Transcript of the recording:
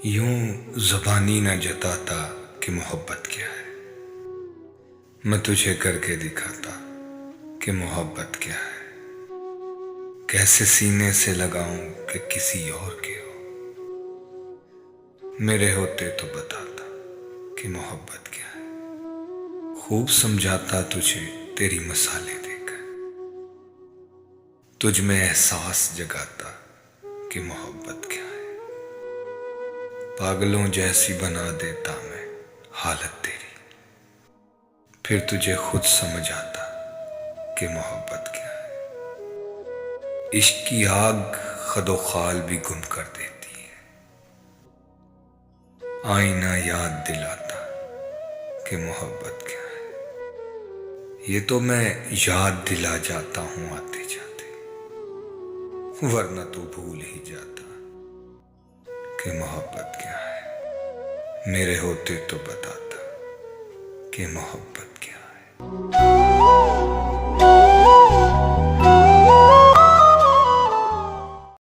यूं ज़ुबानी न जताता कि मोहब्बत क्या है। मैं तुझे करके दिखाता कि मोहब्बत क्या है। कैसे सीने से लगाऊं कि किसी और के हो। मेरे होते तो बताता कि मोहब्बत क्या है। खूब समझाता तुझे तेरी मिसालें देकर। तुझ में एहसास जगाता कि मोहब्बत क्या है। पागलों जैसी बना देता मैं हालत तेरी। फिर तुझे खुद समझ आता कि मोहब्बत क्या है। इश्क की आग खदो खाल भी गुम कर देती है। आईना याद दिलाता कि मोहब्बत क्या है। ये तो मैं याद दिला जाता हूँ आते जाते, वरना तू भूल ही जाता कि मोहब्बत क्या है। मेरे होते तो बताता कि मोहब्बत क्या है।